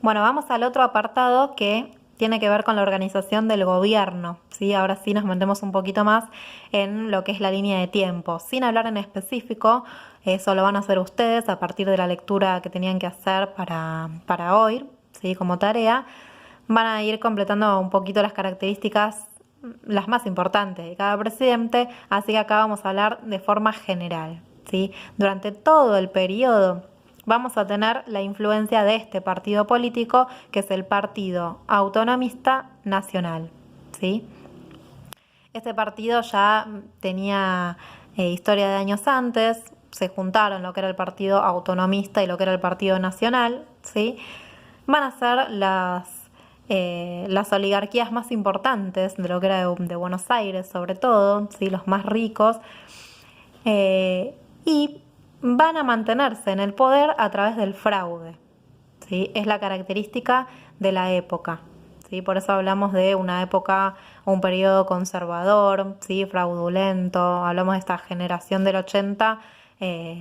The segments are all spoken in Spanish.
Bueno, vamos al otro apartado que tiene que ver con la organización del gobierno, ¿sí? Ahora sí nos metemos un poquito más en lo que es la línea de tiempo. Sin hablar en específico, eso lo van a hacer ustedes a partir de la lectura que tenían que hacer para hoy, ¿sí? Como tarea. Van a ir completando un poquito las características, las más importantes de cada presidente, así que acá vamos a hablar de forma general, ¿sí? Durante todo el periodo vamos a tener la influencia de este partido político, que es el Partido Autonomista Nacional, ¿sí? Este partido ya tenía historia de años antes, se juntaron lo que era el Partido Autonomista y lo que era el Partido Nacional, ¿sí? Van a ser las oligarquías más importantes de lo que era de Buenos Aires, sobre todo, ¿sí? Los más ricos, y van a mantenerse en el poder a través del fraude, ¿sí? Es la característica de la época, ¿sí? Por eso hablamos de una época, un periodo conservador, ¿sí? Fraudulento, hablamos de esta generación del 80,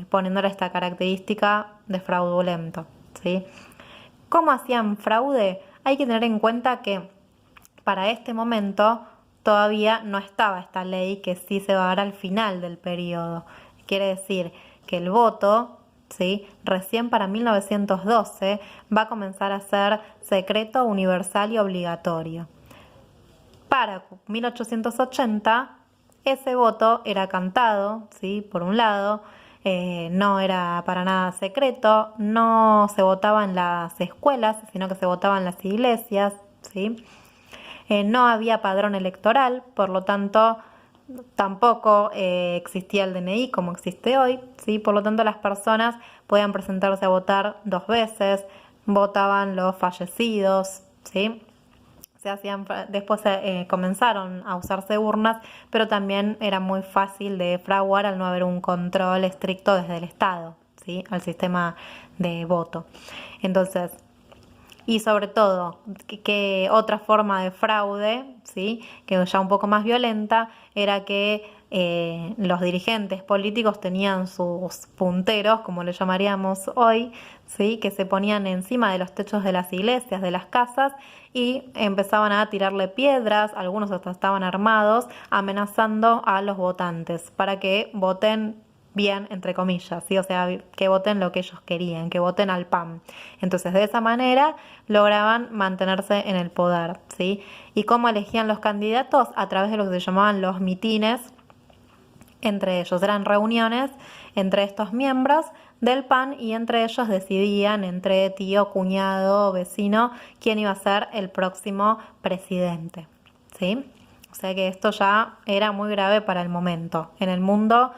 poniéndole esta característica de fraudulento, ¿sí? ¿Cómo hacían fraude? Hay que tener en cuenta que para este momento todavía no estaba esta ley que sí se va a dar al final del periodo. Quiere decir que el voto, ¿sí? Recién para 1912 va a comenzar a ser secreto, universal y obligatorio. Para 1880 ese voto era cantado, ¿sí? Por un lado, no era para nada secreto, no se votaba en las escuelas, sino que se votaba en las iglesias, ¿sí? No había padrón electoral, por lo tanto tampoco existía el DNI como existe hoy, ¿sí? Por lo tanto las personas podían presentarse a votar 2 veces, votaban los fallecidos, ¿sí? Después comenzaron a usarse urnas, pero también era muy fácil de fraguar al no haber un control estricto desde el Estado, ¿sí? Al sistema de voto. Entonces, y sobre todo, que otra forma de fraude, ¿sí? Que ya un poco más violenta, era que los dirigentes políticos tenían sus punteros, como le llamaríamos hoy, ¿sí? Que se ponían encima de los techos de las iglesias, de las casas, y empezaban a tirarle piedras, algunos hasta estaban armados, amenazando a los votantes para que voten bien, entre comillas, ¿sí? O sea, que voten lo que ellos querían, que voten al PAN. Entonces, de esa manera lograban mantenerse en el poder, ¿sí? ¿Y cómo elegían los candidatos? A través de lo que se llamaban los mitines, entre ellos eran reuniones entre estos miembros del PAN y entre ellos decidían, entre tío, cuñado, vecino, quién iba a ser el próximo presidente, ¿sí? O sea que esto ya era muy grave para el momento. En el mundo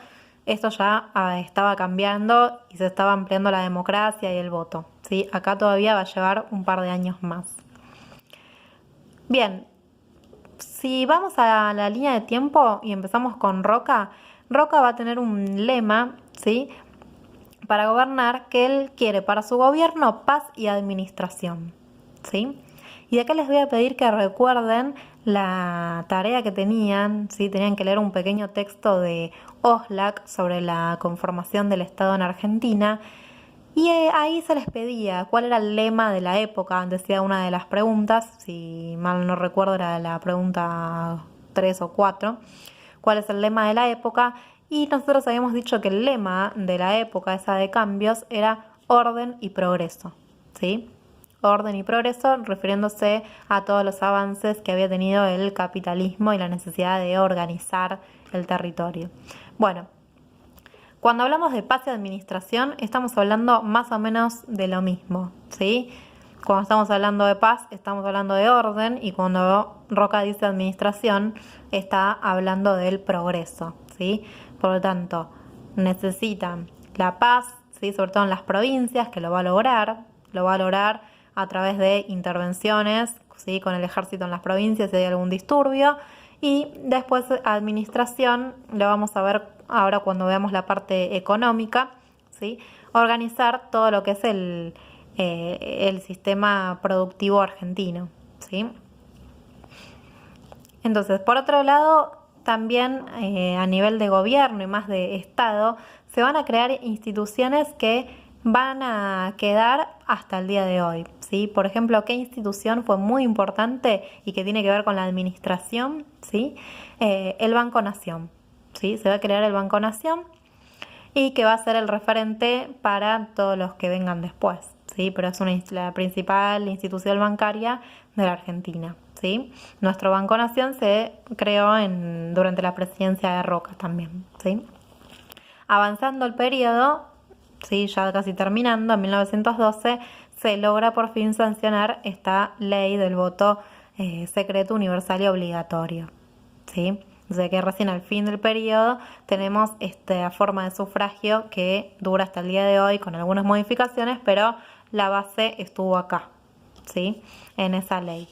esto ya estaba cambiando y se estaba ampliando la democracia y el voto, ¿sí? Acá todavía va a llevar un par de años más. Bien, si vamos a la línea de tiempo y empezamos con Roca, Roca va a tener un lema, ¿sí? Para gobernar, que él quiere para su gobierno paz y administración, ¿sí? Y de acá les voy a pedir que recuerden la tarea que tenían, ¿sí? Tenían que leer un pequeño texto de Oslac sobre la conformación del Estado en Argentina. Y ahí se les pedía cuál era el lema de la época, decía una de las preguntas, si mal no recuerdo era la pregunta 3 o 4, cuál es el lema de la época, y nosotros habíamos dicho que el lema de la época, esa de cambios, era orden y progreso, ¿sí? Orden y progreso, refiriéndose a todos los avances que había tenido el capitalismo y la necesidad de organizar el territorio. Bueno, cuando hablamos de paz y administración, estamos hablando más o menos de lo mismo, ¿sí? Cuando estamos hablando de paz, estamos hablando de orden, y cuando Roca dice administración, está hablando del progreso, ¿sí? Por lo tanto, necesitan la paz, ¿sí? Sobre todo en las provincias, que lo va a lograr a través de intervenciones, ¿sí? Con el ejército en las provincias si hay algún disturbio. Y después administración, lo vamos a ver ahora cuando veamos la parte económica, ¿sí? Organizar todo lo que es el sistema productivo argentino, ¿sí? Entonces, por otro lado, también a nivel de gobierno y más de Estado, se van a crear instituciones que van a quedar hasta el día de hoy, ¿sí? Por ejemplo, ¿qué institución fue muy importante y que tiene que ver con la administración? ¿Sí? El Banco Nación, ¿sí? Se va a crear el Banco Nación y que va a ser el referente para todos los que vengan después, ¿sí? Pero es la principal institución bancaria de la Argentina, ¿sí? Nuestro Banco Nación se creó durante la presidencia de Roca también, ¿sí? Avanzando el periodo, ¿sí? Ya casi terminando, en 1912 se logra por fin sancionar esta ley del voto secreto, universal y obligatorio, ¿sí? O sea que recién al fin del periodo tenemos esta forma de sufragio que dura hasta el día de hoy con algunas modificaciones, pero la base estuvo acá, ¿sí? En esa ley.